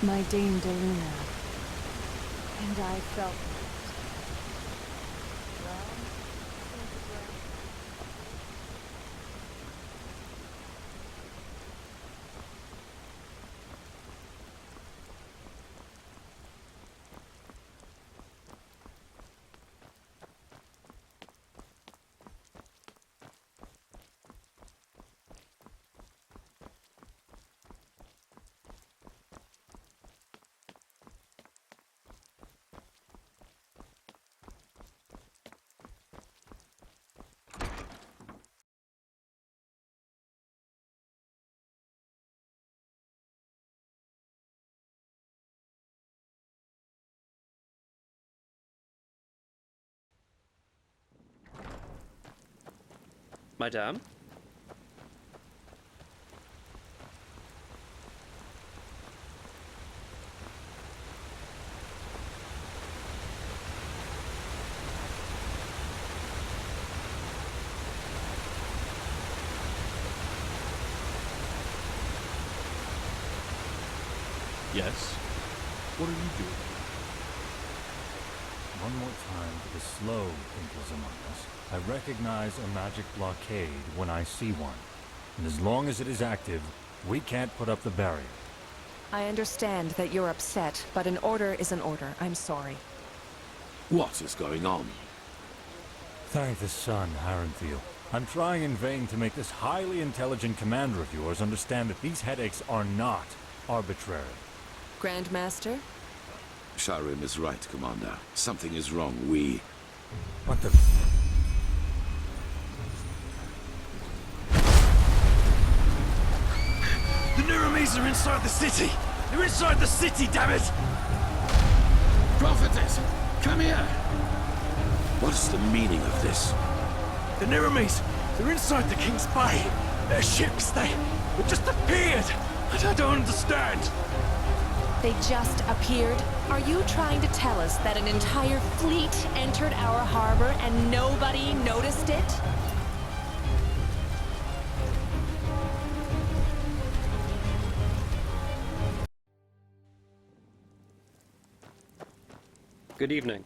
My Dame Deluna. And I felt... Madame? Yes? What are you doing? One more time for the slow thinkers among us. I recognize a magic blockade when I see one. And as long as it is active, we can't put up the barrier. I understand that you're upset, but an order is an order. I'm sorry. What is going on? Thank the sun, Harenfield. I'm trying in vain to make this highly intelligent commander of yours understand that these headaches are not arbitrary. Grandmaster? Sharim is right, Commander. Something is wrong. What the... The nerimцев are inside the city! They're inside the city, damn it! Prophetess, come here! What's the meaning of this? The nerimцев, they're inside the King's Bay! Their ships, they just appeared! I don't understand! They just appeared? Are you trying to tell us that an entire fleet entered our harbor and nobody noticed it? Good evening.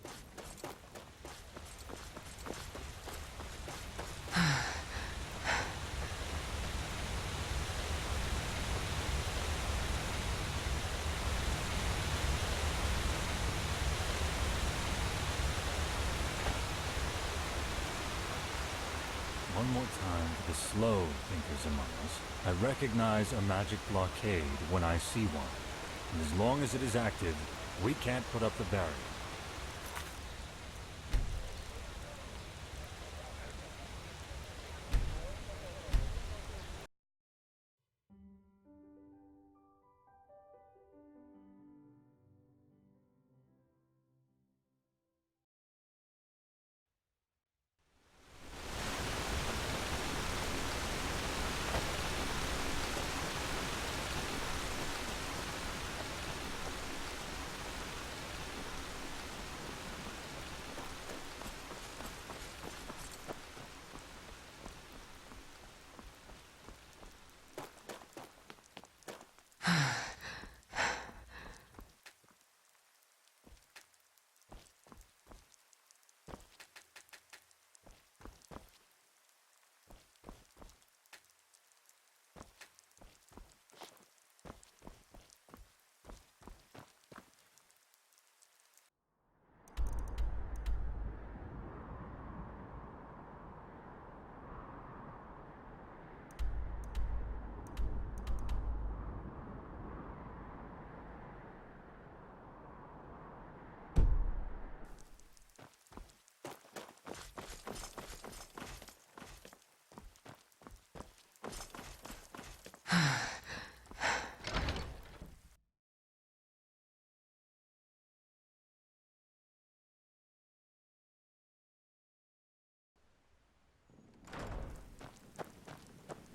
One more time for the slow thinkers among us. I recognize a magic blockade when I see one. And as long as it is active, we can't put up the barrier.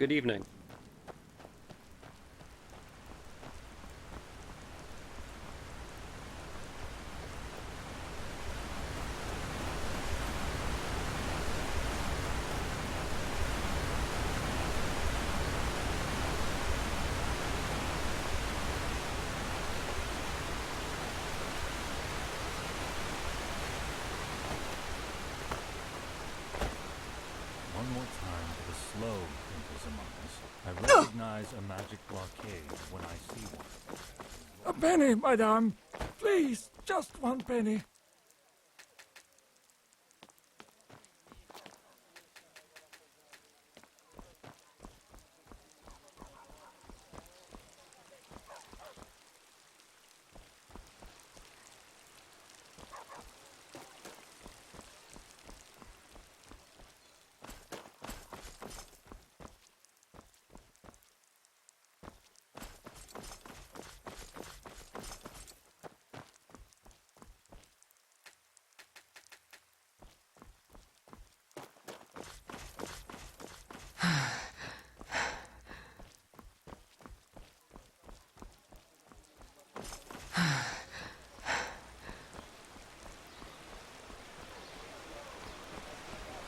Good evening. recognize a magic blockade when I see one. A penny, madame. Please, just one penny.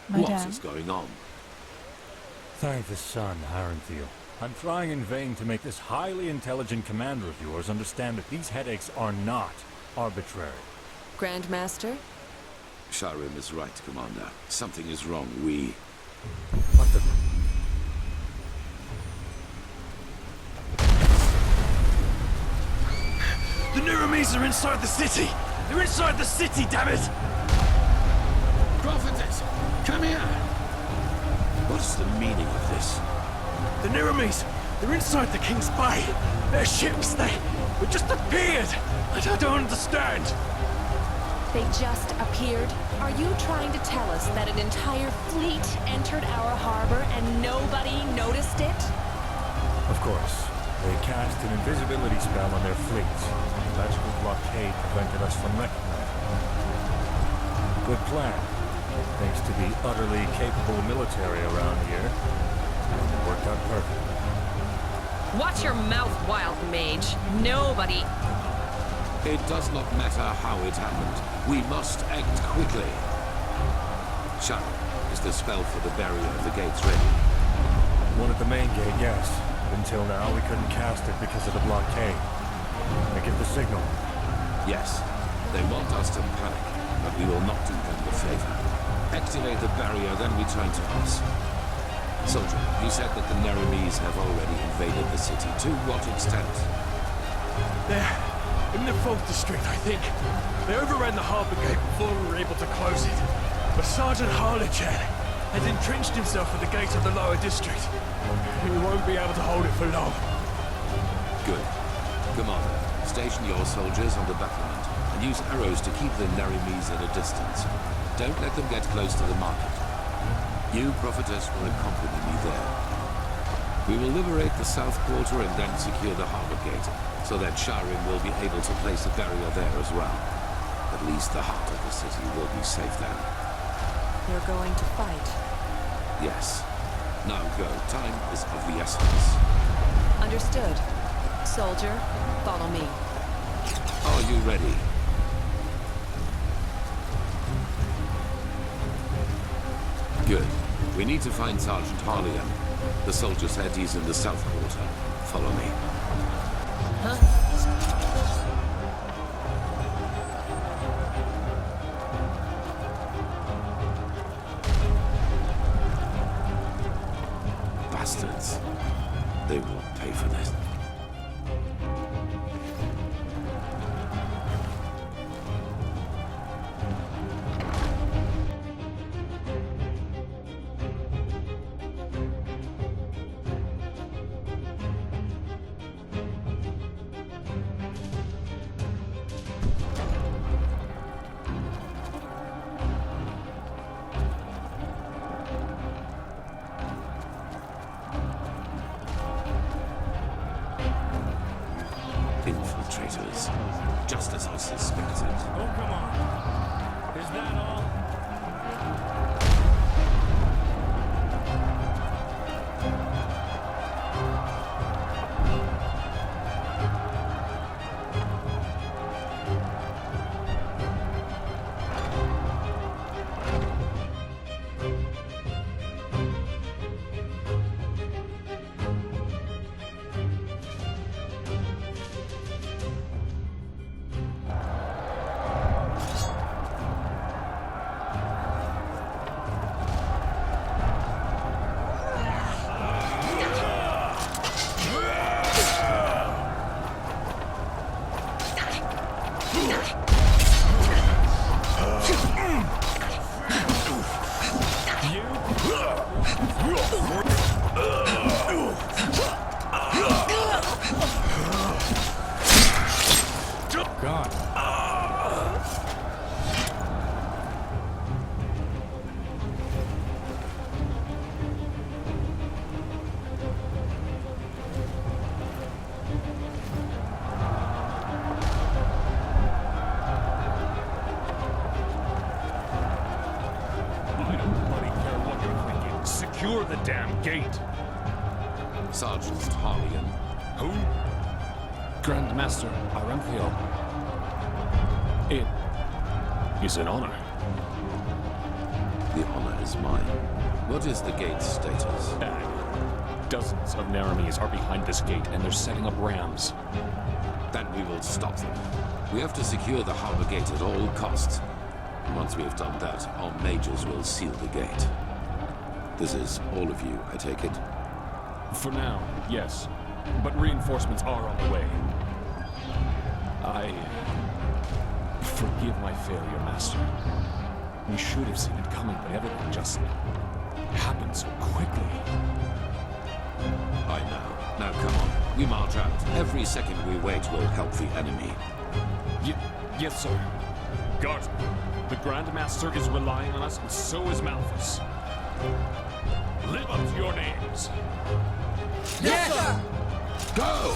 What Madame. is going on? Thank the sun, Harenfield. I'm trying in vain to make this highly intelligent commander of yours understand that these headaches are not arbitrary. Grandmaster? Sharim is right, Commander. Something is wrong. We... What the... The nerimces are inside the city! They're inside the city, damn it! Prophetess! Come here! What is the meaning of this? The nerimces, they're inside the King's Bay! Their ships, they just appeared! I don't understand! They just appeared? Are you trying to tell us that an entire fleet entered our harbor and nobody noticed it? Of course. They cast an invisibility spell on their fleet. The magical blockade prevented us from recognizing them. Good plan. Thanks to the utterly capable military around here. It worked out perfectly. Watch your mouth, wild mage. Nobody... It does not matter how it happened. We must act quickly. Sharon, is the spell for the barrier of the gates ready? One at the main gate, yes. But until now, we couldn't cast it because of the blockade. I give the signal. Yes. They want us to panic, but we will not do them the favor. Activate the barrier, then return to us. Soldier, you said that the nerimces have already invaded the city. To what extent? They're in the 4th district, I think. They overran the harbor gate before we were able to close it. But Sergeant Harlechan has entrenched himself at the gate of the lower district. We won't be able to hold it for long. Good. Commander, station your soldiers on the battlement and use arrows to keep the nerimces at a distance. Don't let them get close to the market. You, Prophetess, will accompany me there. We will liberate the South Quarter and then secure the harbor gate, so that Sharim will be able to place a barrier there as well. At least the heart of the city will be safe then. You're going to fight. Yes. Now go. Time is of the essence. Understood. Soldier, follow me. Are you ready? Good. We need to find Sergeant Harlian. The soldier said he's in the South Quarter. Follow me. Bastards. They will pay for this. Infiltrators. Just as I suspected. Oh, come on. Is that all? God. I don't bloody care what you're thinking. Secure the damn gate. Sergeant Harlian. Who? Grandmaster Aranthio. It is an honor. The honor is mine. What is the gate's status? Dozens of Naramis are behind this gate, and they're setting up rams. Then we will stop them. We have to secure the harbor gate at all costs. Once we have done that, our majors will seal the gate. This is all of you, I take it? For now, yes. But reinforcements are on the way. Forgive my failure, Master. We should have seen it coming, but everything just happened so quickly. I know. Now come on. We march out. Every second we wait will help the enemy. Yes, sir. Guard, the Grandmaster is relying on us, and so is Malthus. Live up to your names. Yes, sir! Go!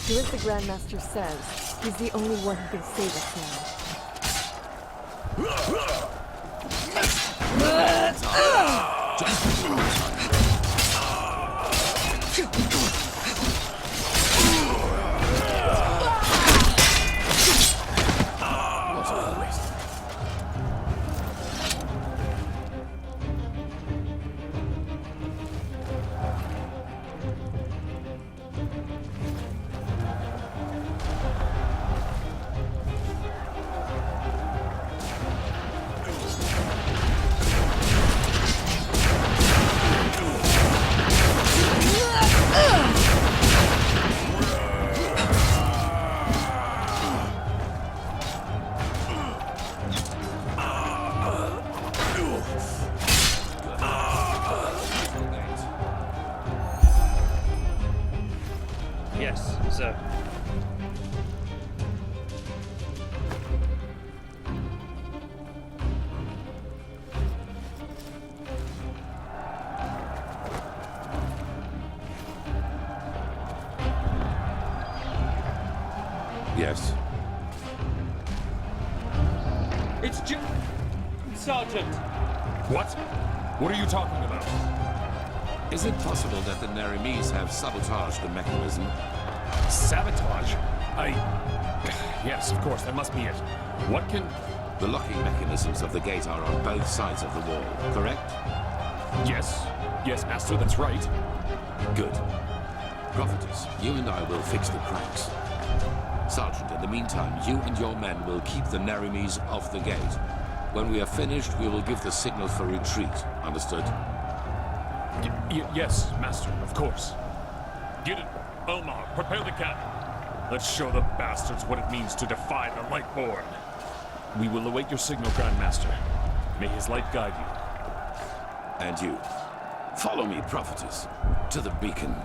Do as the Grandmaster says. He's the only one who can save us now. Yes, sir. Yes. It's Sergeant! What? What are you talking about? Is it possible that the Narimis have sabotaged the mechanism? Sabotage? Yes, of course, that must be it. What can... The locking mechanisms of the gate are on both sides of the wall, correct? Yes, Master, that's right. Good. Prophetess, you and I will fix the cracks. Sergeant, in the meantime, you and your men will keep the Narimis off the gate. When we are finished, we will give the signal for retreat. Understood? Yes, Master, of course. Get it, Omar, prepare the cannon. Let's show the bastards what it means to defy the Lightborn. We will await your signal, Grandmaster. May his light guide you. And you. Follow me, Prophetess, to the beacon.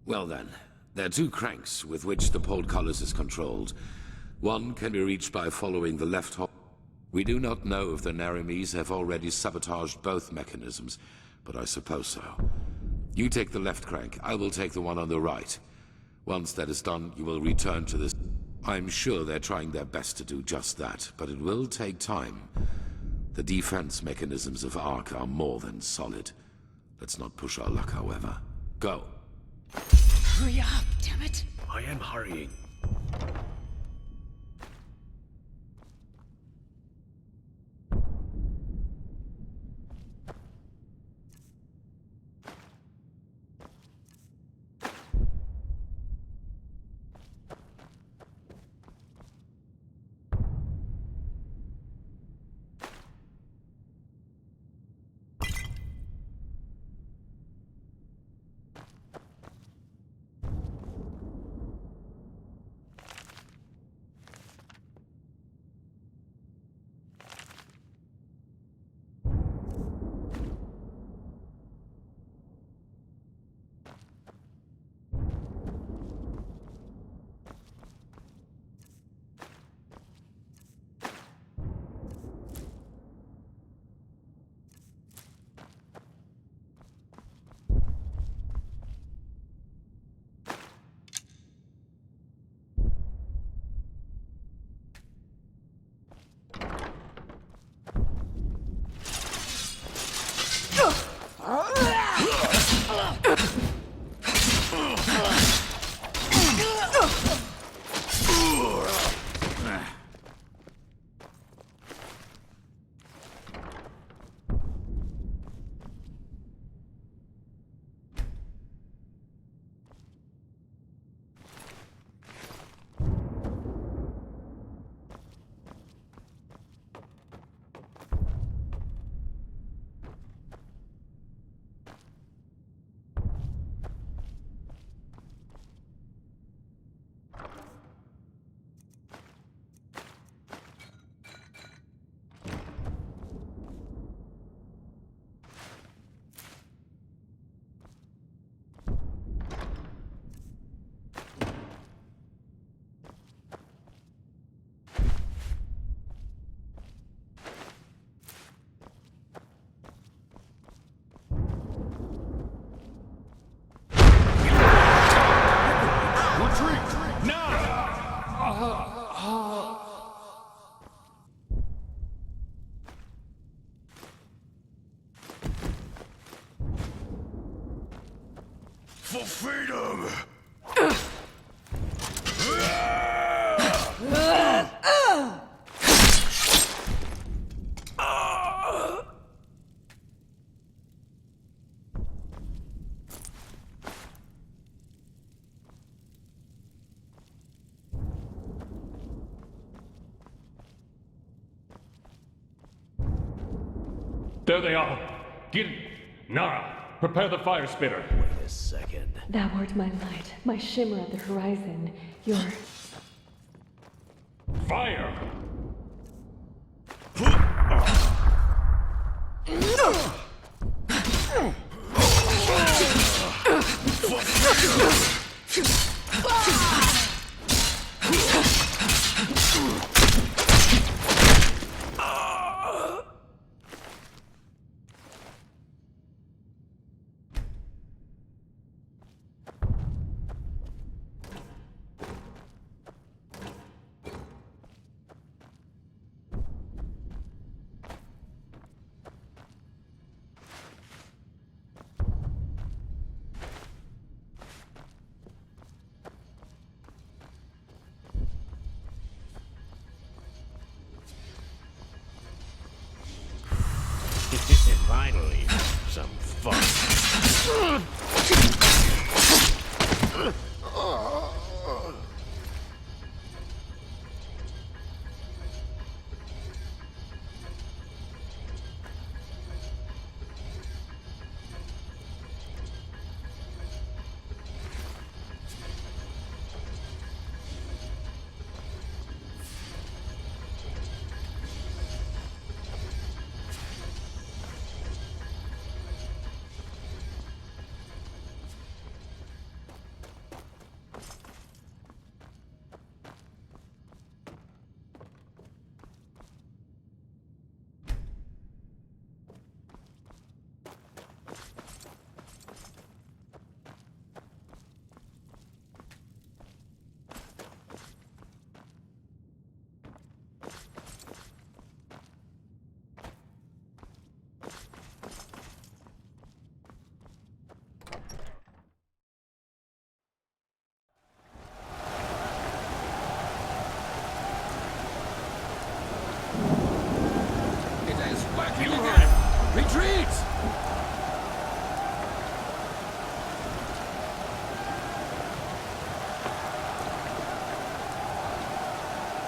Well then, there are two cranks with which the portcullis is controlled. One can be reached by following the left hop. We do not know if the Narimis have already sabotaged both mechanisms, but I suppose so. You take the left crank, I will take the one on the right. Once that is done, you will return to this. I'm sure they're trying their best to do just that, but it will take time. The defense mechanisms of Ark are more than solid. Let's not push our luck, however. Go. Hurry up, damn it. I am hurrying. For freedom! There they are. Get it. Nara, prepare the fire spitter. Wait a second. Thou art my light, my shimmer at the horizon. Your Fire!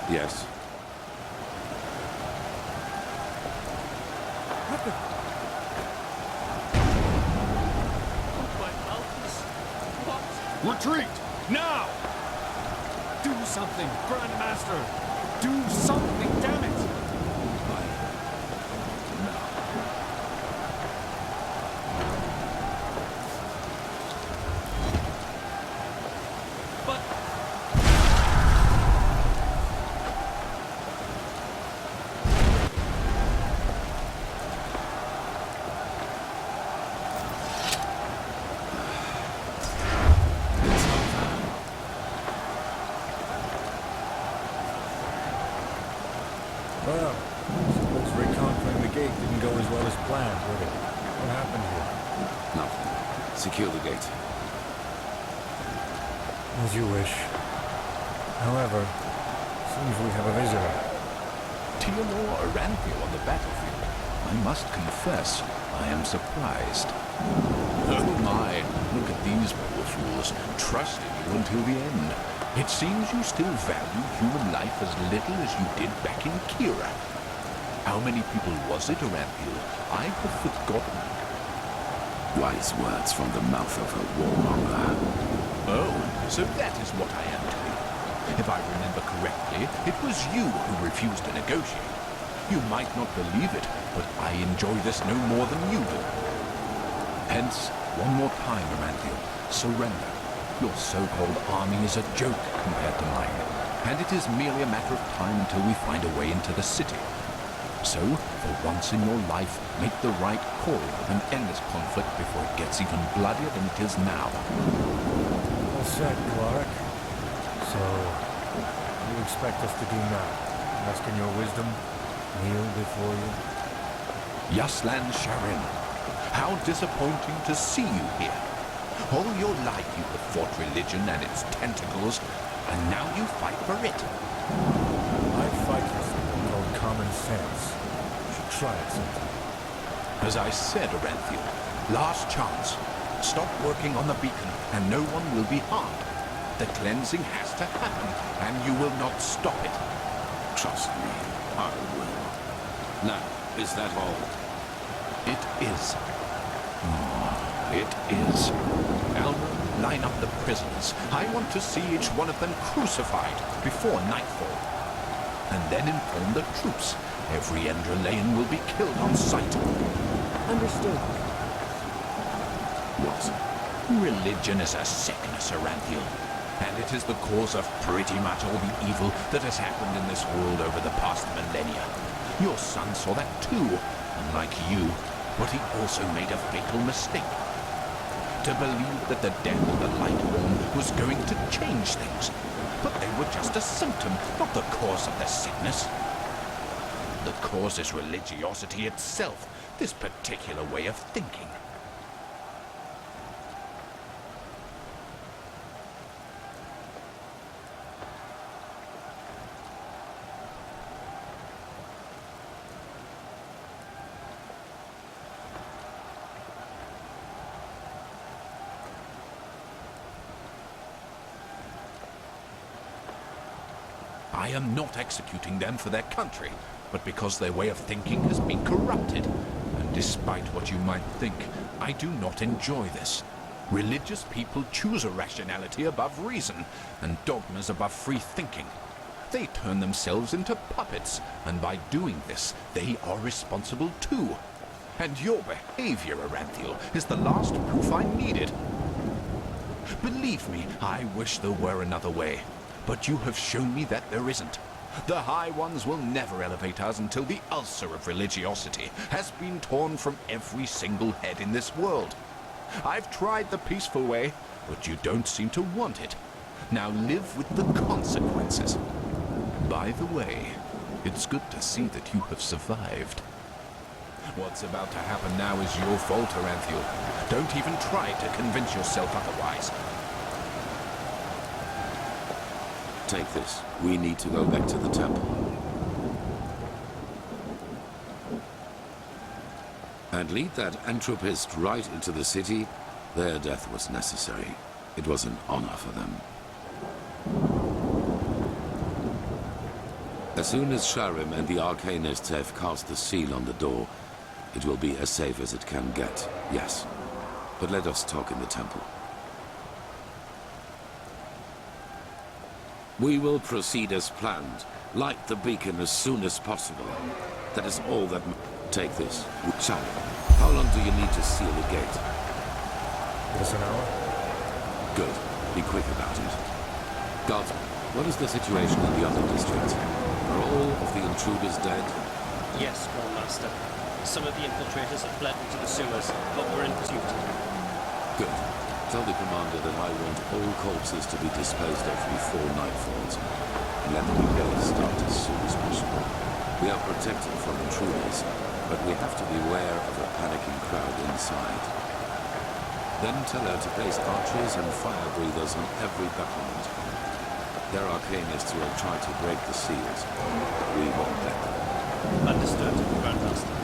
Yes. Retreat! Now! Do something, Grandmaster! Do something, damn it! But Well, suppose reconquering the gate didn't go as well as planned, did it? What happened here? Nothing. Secure the gate. As you wish. However, seems we have a visitor. Theodore Aranthiel on the battlefield. I must confess, I am surprised. Oh my, look at these poor fools, trusting you until the end. It seems you still value human life as little as you did back in Kira. How many people was it, Aranthiel? I have forgotten. Wise words from the mouth of a warmonger. Oh, so that is what I am to be. If I remember correctly, it was you who refused to negotiate. You might not believe it, but I enjoy this no more than you do. Hence, one more time, Aranthiel, surrender. Your so-called army is a joke compared to mine, and it is merely a matter of time until we find a way into the city. So, for once in your life, make the right call and end this conflict before it gets even bloodier than it is now. All set, Clark. So, what do you expect us to do now? Ask in your wisdom? Kneel before you? Yaslan Sharin, how disappointing to see you here. All your life you have fought religion and its tentacles, and now you fight for it. I fight for something called common sense. You should try it sometime. As I said, Aranthiel, last chance. Stop working on the beacon, and no one will be harmed. The cleansing has to happen, and you will not stop it. Trust me, I will. Now, is that all? It is. It is. Elmer, line up the prisoners. I want to see each one of them crucified before nightfall. And then inform the troops. Every Enderalayan will be killed on sight. Understood. What? Religion is a sickness, Aranthiel. And it is the cause of pretty much all the evil that has happened in this world over the past millennia. Your son saw that too, unlike you, but he also made a fatal mistake. To believe that the death of the Lightborn was going to change things. But they were just a symptom, not the cause of the sickness. The cause is religiosity itself, this particular way of thinking. I am not executing them for their country, but because their way of thinking has been corrupted. And despite what you might think, I do not enjoy this. Religious people choose irrationality above reason, and dogmas above free thinking. They turn themselves into puppets, and by doing this, they are responsible too. And your behavior, Aranthiel, is the last proof I needed. Believe me, I wish there were another way. But you have shown me that there isn't. The High Ones will never elevate us until the ulcer of religiosity has been torn from every single head in this world. I've tried the peaceful way, but you don't seem to want it. Now live with the consequences. By the way, it's good to see that you have survived. What's about to happen now is your fault, Aranthiel. Don't even try to convince yourself otherwise. Take this. We need to go back to the temple. And lead that entropist right into the city. Their death was necessary. It was an honor for them. As soon as Sharim and the Arcanists have cast the seal on the door, it will be as safe as it can get, yes. But let us talk in the temple. We will proceed as planned. Light the beacon as soon as possible. That is all that... Take this. Sharim, how long do you need to seal the gate? Give us an hour? Good. Be quick about it. Guardsman, what is the situation in the other districts? Are all of the intruders dead? Yes, Grandmaster. Some of the infiltrators have fled into the sewers, but we're in pursuit. Good. Tell the commander that I want all corpses to be disposed of before night falls. And let the repairs start as soon as possible. We are protected from intruders, but we have to beware of a panicking crowd inside. Then tell her to place archers and fire breathers on every battlement. There are arcanists who will try to break the seals. We won't let them. Understood, Grandmaster.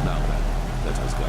Now then, let us go.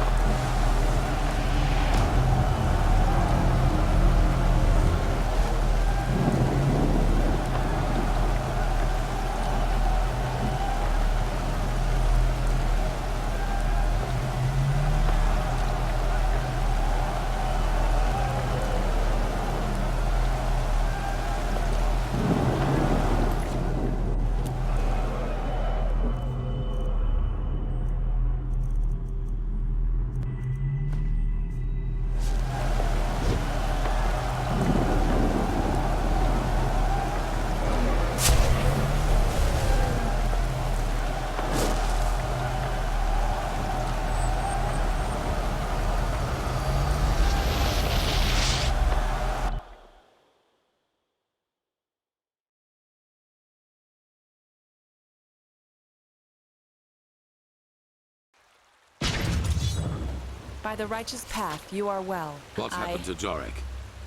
By the righteous path, you are well. What happened to Jorek?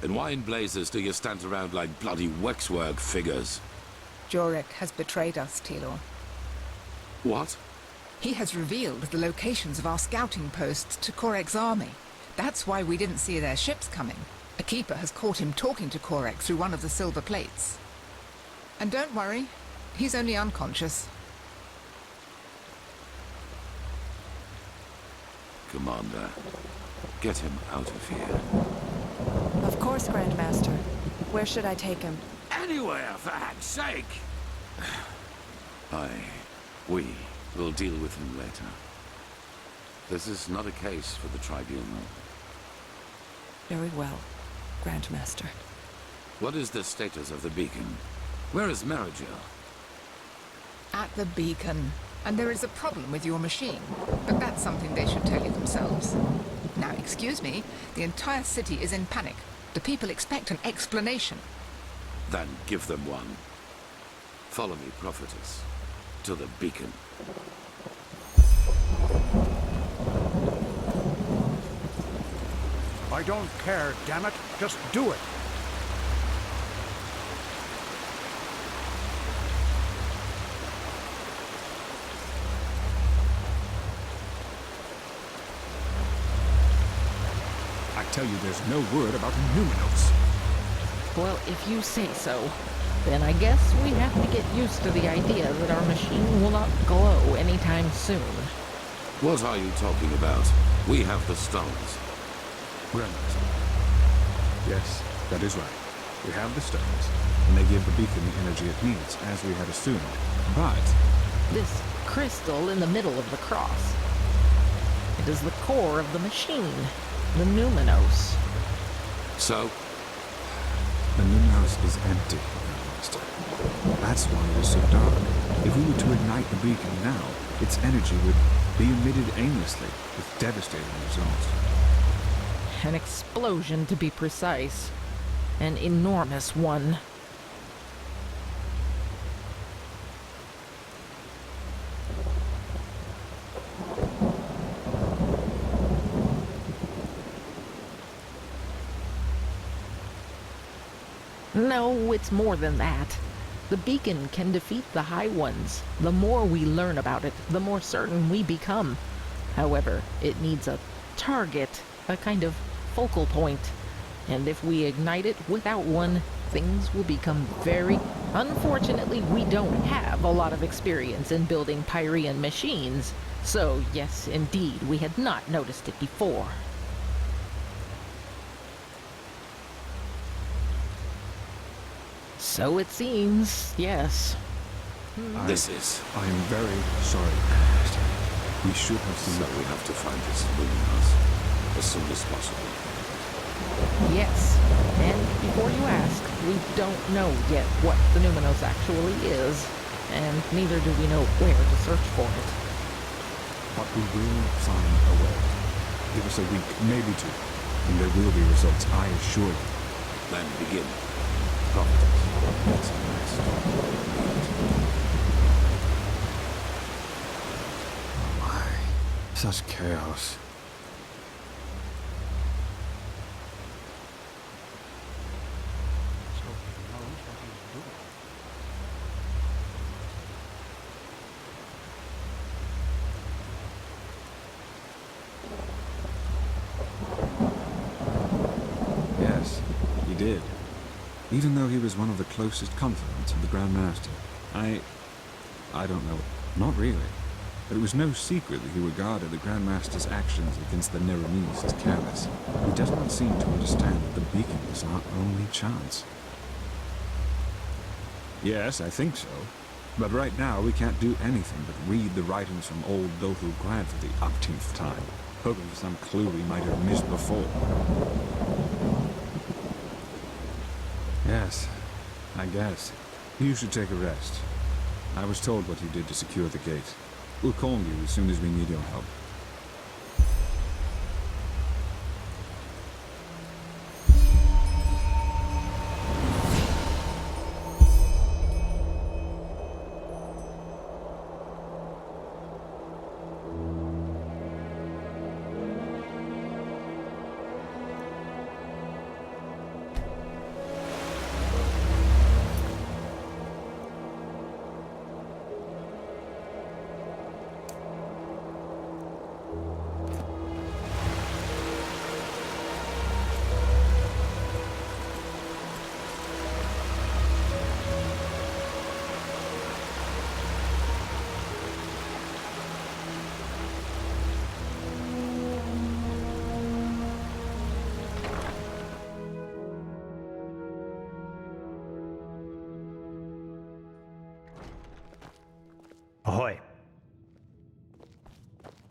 And why in blazes do you stand around like bloody waxwork figures? Jorek has betrayed us, Tilor. What? He has revealed the locations of our scouting posts to Korek's army. That's why we didn't see their ships coming. A keeper has caught him talking to Korek through one of the silver plates. And don't worry, he's only unconscious. Commander, get him out of here. Of course, Grandmaster. Where should I take him? Anywhere, for heck's sake! We will deal with him later. This is not a case for the tribunal. Very well, Grandmaster. What is the status of the beacon? Where is Marigil? At the beacon. And there is a problem with your machine. But that's something they should tell you themselves. Now, excuse me, the entire city is in panic. The people expect an explanation. Then give them one. Follow me, prophetess, to the beacon. I don't care, damn it. Just do it. I tell you, there's no word about Numinos. Well, if you say so, then I guess we have to get used to the idea that our machine will not glow anytime soon. What are you talking about? We have the stones. Grandmaster. Yes, that is right. We have the stones, and they give the beacon the energy it needs, as we had assumed. But this crystal in the middle of the cross, it is the core of the machine, the Numinos. So? The Numinos is empty, Grandmaster. That's why it is so dark. If we were to ignite the beacon now, its energy would be emitted aimlessly, with devastating results. An explosion, to be precise. An enormous one. No, it's more than that. The beacon can defeat the High Ones. The more we learn about it, the more certain we become. However, it needs a target, a kind of focal point. And if we ignite it without one, things will become very Unfortunately, we don't have a lot of experience in building Pyrean machines, so yes, indeed, we had not noticed it before. So it seems, yes. I am very sorry, Master. We should have seen So we have to find this luminous as soon as possible. Yes, and before you ask, we don't know yet what the Numinos actually is, and neither do we know where to search for it. But we will find a way. Give us a week, maybe two, and there will be results, I assure you. Then begin. Providence. That's a nice start. Oh my. Such chaos. Yes, he did. Even though he was one of the closest confidants of the Grand Master. I don't know. Not really. But it was no secret that he regarded the Grand Master's actions against the Nerimese as careless. He does not seem to understand that the beacon was our only chance. Yes, I think so. But right now we can't do anything but read the writings from old Dothu Grad for the umpteenth time, hoping for some clue we might have missed before. Yes, I guess. You should take a rest. I was told what you did to secure the gate. We'll call you as soon as we need your help. Ahoy.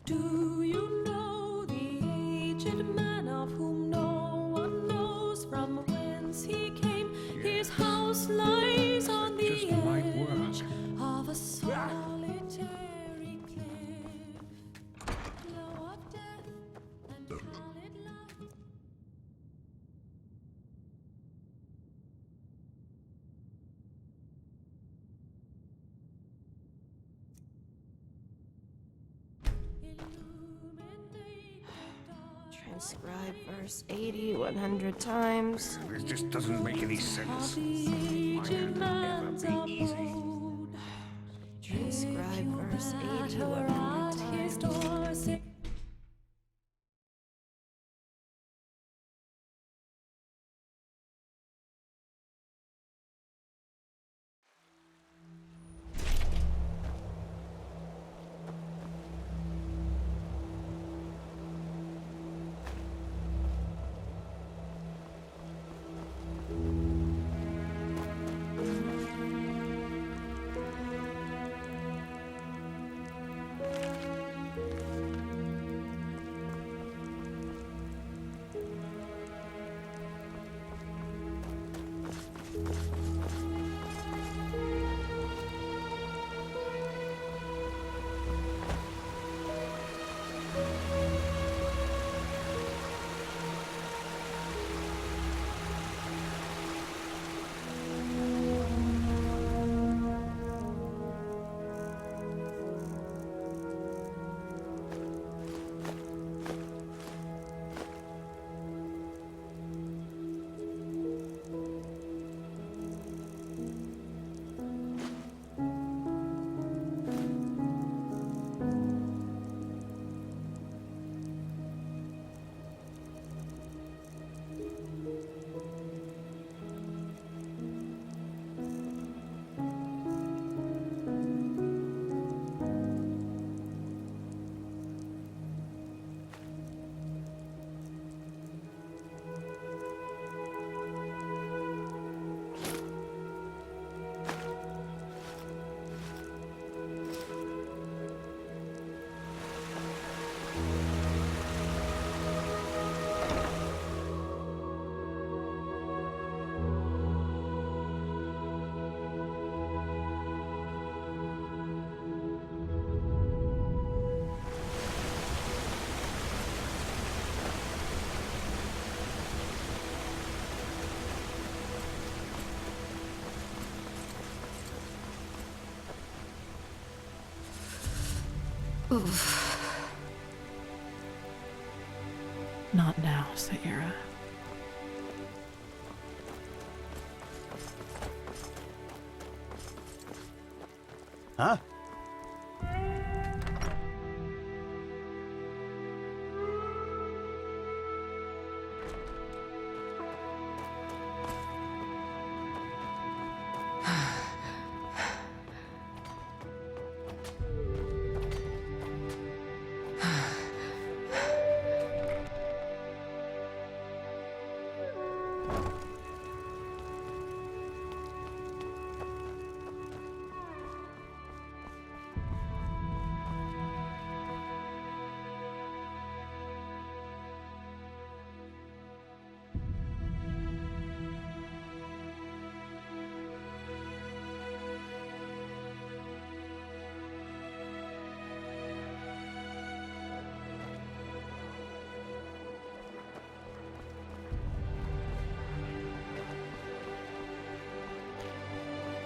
Do you know the aged man of whom no one knows from whence he came? His house lies on the edge of a solitary cliff. Glow of death and pallid light. Transcribe verse 80 100 times. This just doesn't make any sense. Why can it ever be easy? Transcribe verse 80 100 times. Not now, Sierra. Huh?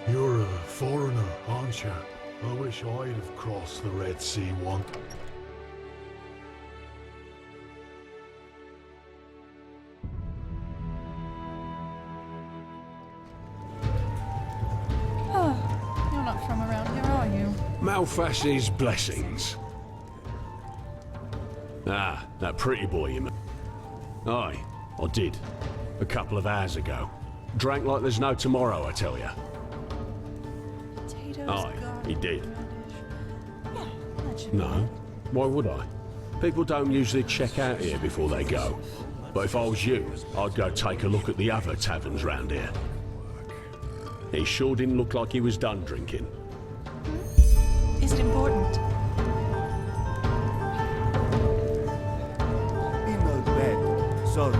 You're a foreigner, aren't you? I wish I'd have crossed the Red Sea once. Oh, you're not from around here, are you? Malfash's blessings. Ah, that pretty boy you met. Aye, I did. A couple of hours ago. Drank like there's no tomorrow, I tell ya. Aye, he did. No, why would I? People don't usually check out here before they go. But if I was you, I'd go take a look at the other taverns round here. He sure didn't look like he was done drinking. Is it important? In the bed, so.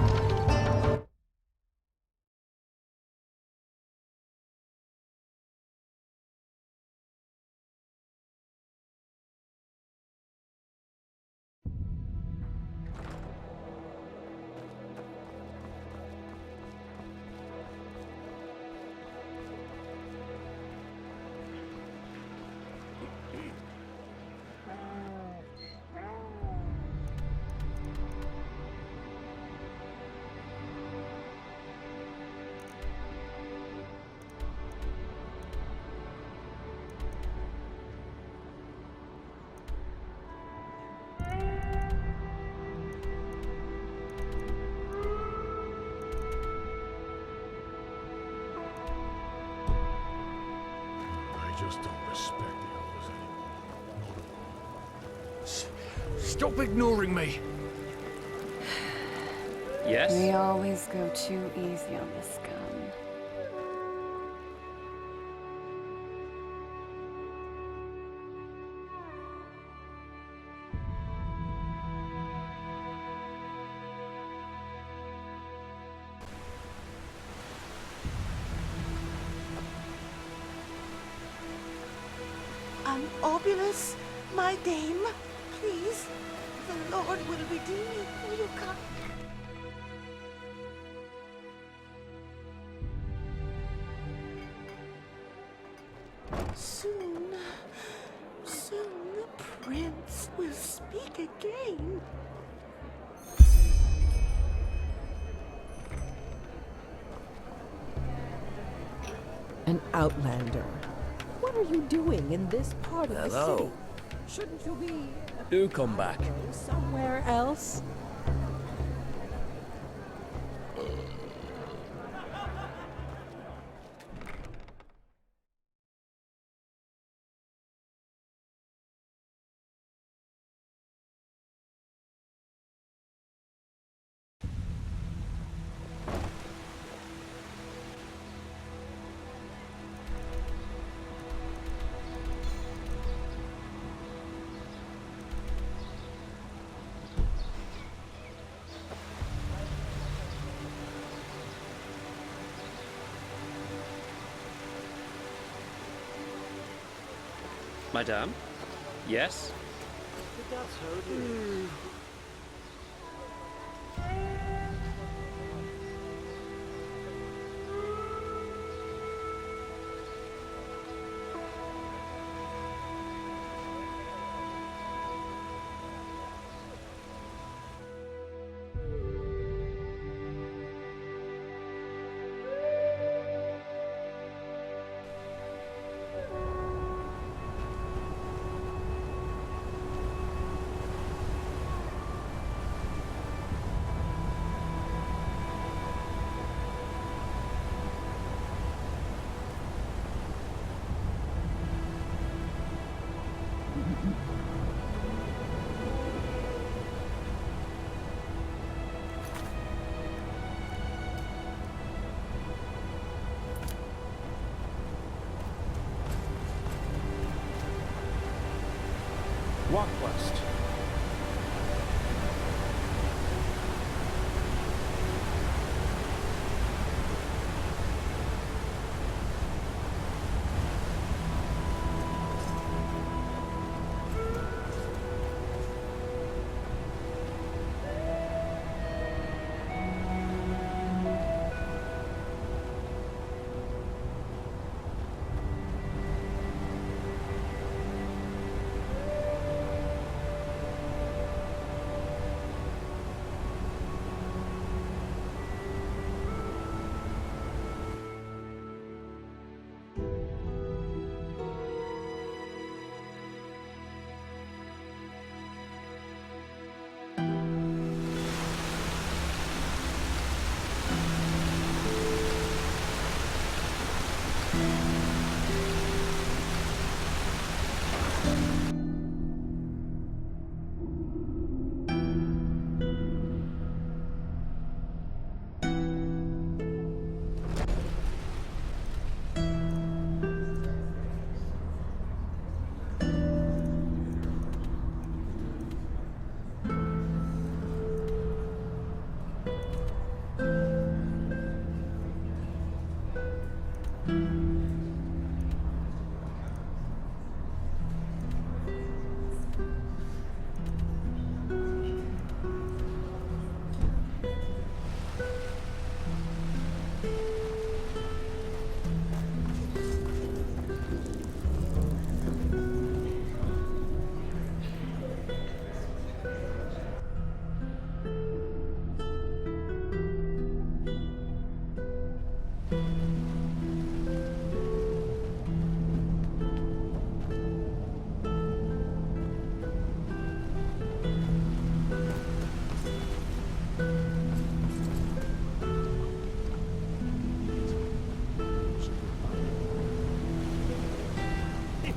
Just don't respect the others anymore. Stop ignoring me. Yes? We always go too easy on this gun. Obulus, my dame, please, the Lord will redeem you. Will you come? Soon the prince will speak again. An outlander. What are you doing in this part of the city? Shouldn't you be... Do come back. somewhere else? Madame? Yes?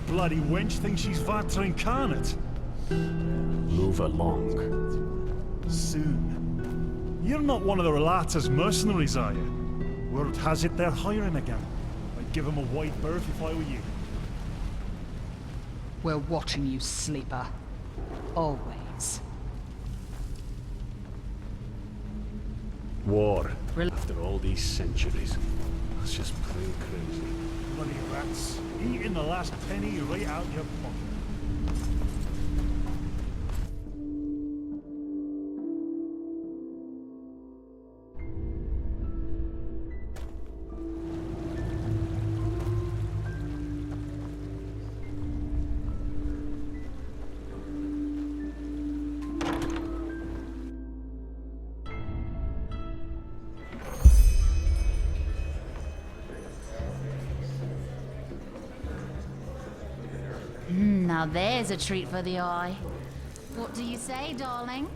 Bloody wench thinks she's Vatra incarnate. Move along. Soon. You're not one of the Relata's mercenaries, are you? Word has it they're hiring again. I'd give them a wide berth if I were you. We're watching you, sleeper. Always. War. After all these centuries. That's just plain crazy. Bloody rats. Eating the last penny right out your pocket. Now there's a treat for the eye. What do you say, darling?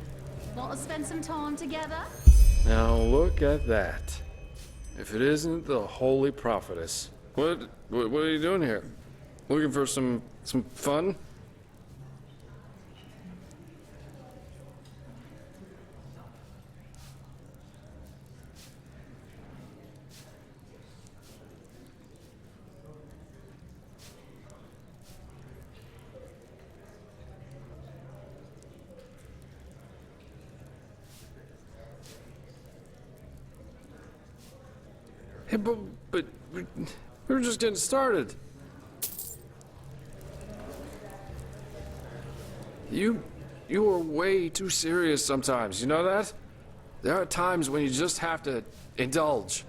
Want to spend some time together? Now look at that. If it isn't the Holy Prophetess. What are you doing here? Looking for some fun? Hey, but we were just getting started. You are way too serious sometimes, you know that? There are times when you just have to indulge.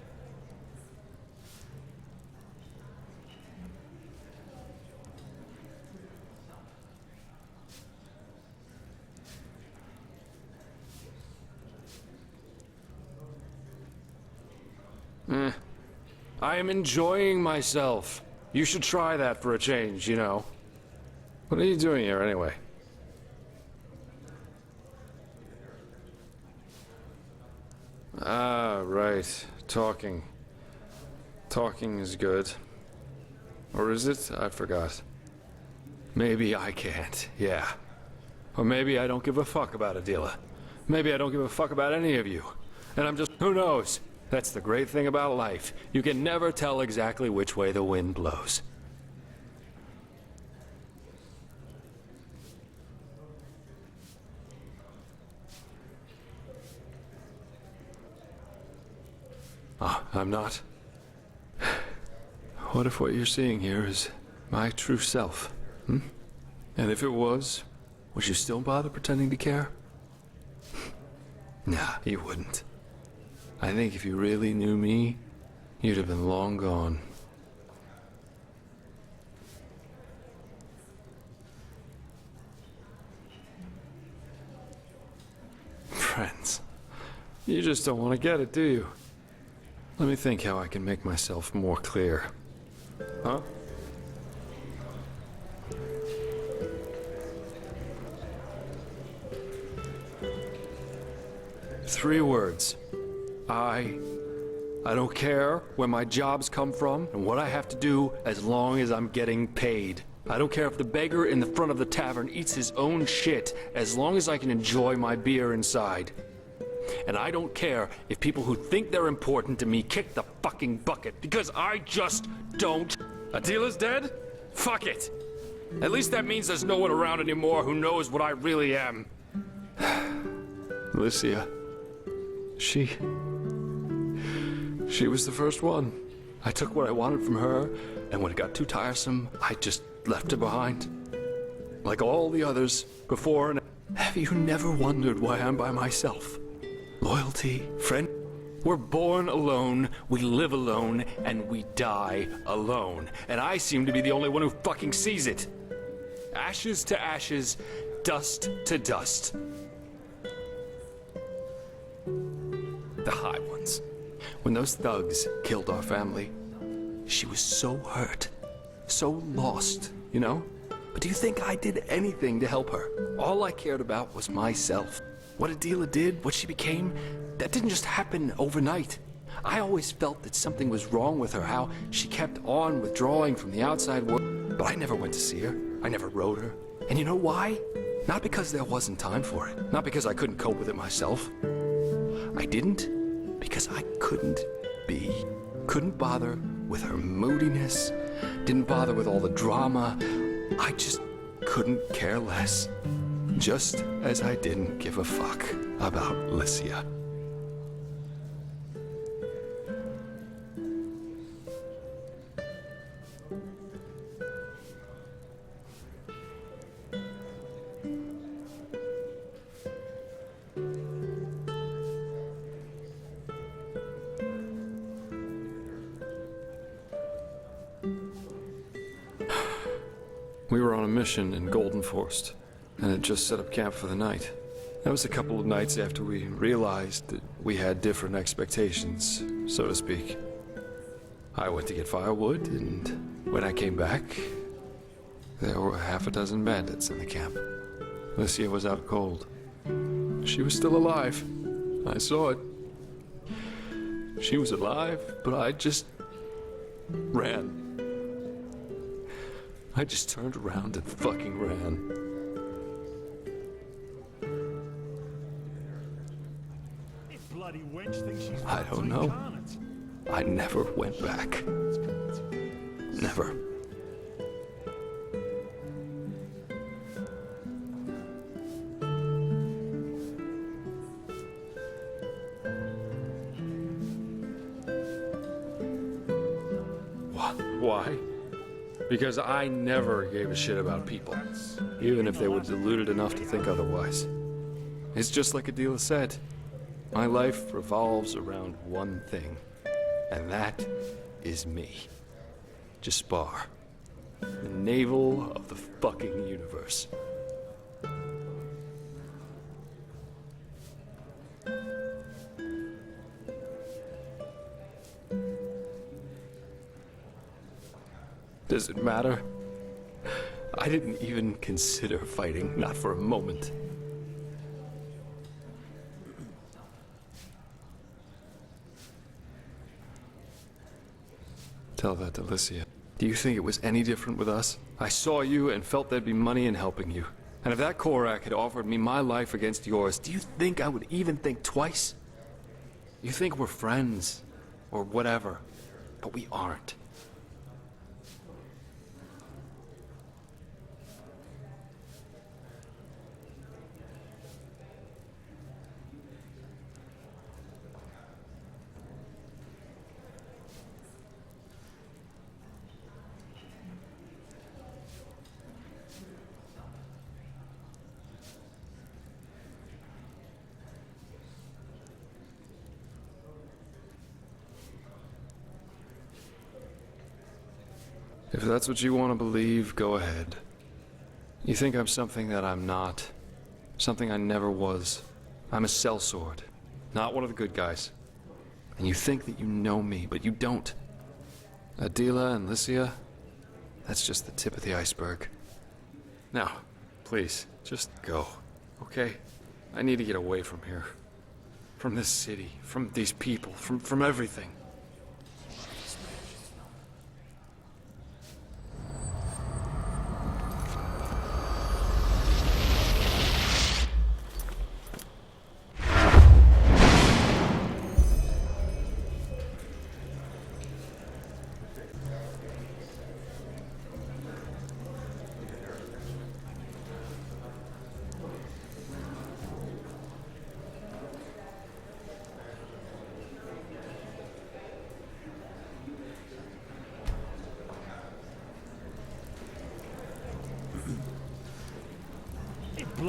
I am enjoying myself. You should try that for a change, you know. What are you doing here, anyway? Ah, right. Talking. Talking is good. Or is it? I forgot. Maybe I can't, yeah. Or maybe I don't give a fuck about Adila. Maybe I don't give a fuck about any of you. And I'm just... who knows? That's the great thing about life. You can never tell exactly which way the wind blows. Oh, I'm not? What if what you're seeing here is my true self? Hmm? And if it was, would you still bother pretending to care? Nah, you wouldn't. I think if you really knew me, you'd have been long gone. Friends, you just don't want to get it, do you? Let me think how I can make myself more clear. Huh? Three words. I I don't care where my jobs come from and what I have to do as long as I'm getting paid. I don't care if the beggar in the front of the tavern eats his own shit as long as I can enjoy my beer inside. And I don't care if people who think they're important to me kick the fucking bucket, because I just don't. Adila's dead? Fuck it. At least that means there's no one around anymore who knows what I really am. Alicia. She was the first one. I took what I wanted from her, and when it got too tiresome, I just left her behind. Like all the others before and... Have you never wondered why I'm by myself? Loyalty, friend. We're born alone, we live alone, and we die alone. And I seem to be the only one who fucking sees it. Ashes to ashes, dust to dust. The High Ones. When those thugs killed our family, she was so hurt, so lost, you know? But do you think I did anything to help her? All I cared about was myself. What Adila did, what she became, that didn't just happen overnight. I always felt that something was wrong with her, how she kept on withdrawing from the outside world. But I never went to see her. I never wrote her. And you know why? Not because there wasn't time for it. Not because I couldn't cope with it myself. I didn't because I couldn't be. Couldn't bother with her moodiness. Didn't bother with all the drama. I just couldn't care less. Just as I didn't give a fuck about Alicia. We were on a mission in Golden Forest, and had just set up camp for the night. That was a couple of nights after we realized that we had different expectations, so to speak. I went to get firewood, and when I came back, there were half a dozen bandits in the camp. Alicia was out cold. She was still alive. I saw it. She was alive, but I just ran. I just turned around and fucking ran. Bloody wench thinks she's I don't know. I never went back. Never. Why? Because I never gave a shit about people, even if they were deluded enough to think otherwise. It's just like Adila said. My life revolves around one thing, and that is me. Jaspar, the navel of the fucking universe. Does it matter? I didn't even consider fighting, not for a moment. Tell that to Alicia. Do you think it was any different with us? I saw you and felt there'd be money in helping you. And if that Korak had offered me my life against yours, do you think I would even think twice? You think we're friends, or whatever, but we aren't. If that's what you want to believe, go ahead. You think I'm something that I'm not. Something I never was. I'm a sellsword, not one of the good guys. And you think that you know me, but you don't. Adila and Alicia, that's just the tip of the iceberg. Now, please, just go, okay? I need to get away from here. From this city, from these people, from everything.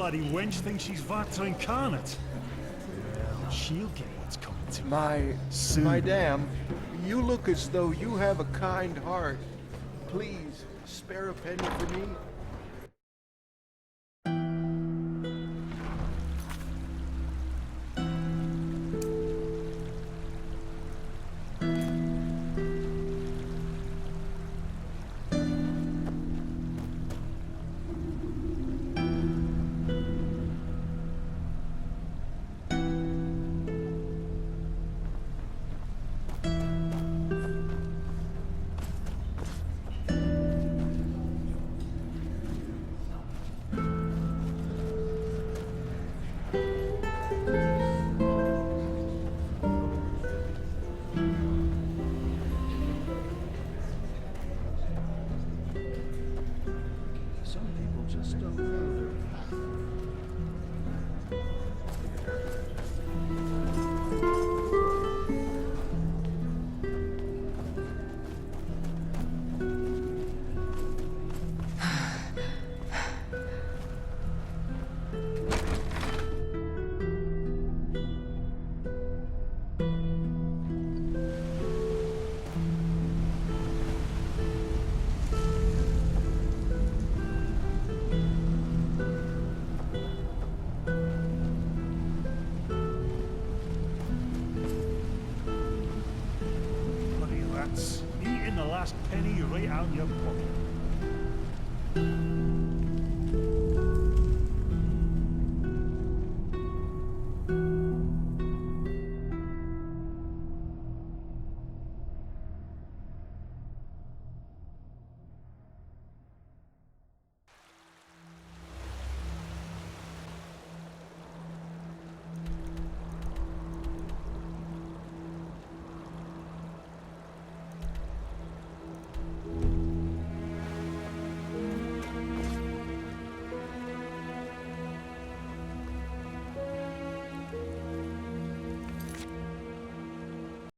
bloody wench thinks she's Vactor incarnate. Well, she'll get what's coming to her. Soon. Madame, you look as though you have a kind heart. Please, spare a penny for me. Eating the last penny right out your pocket.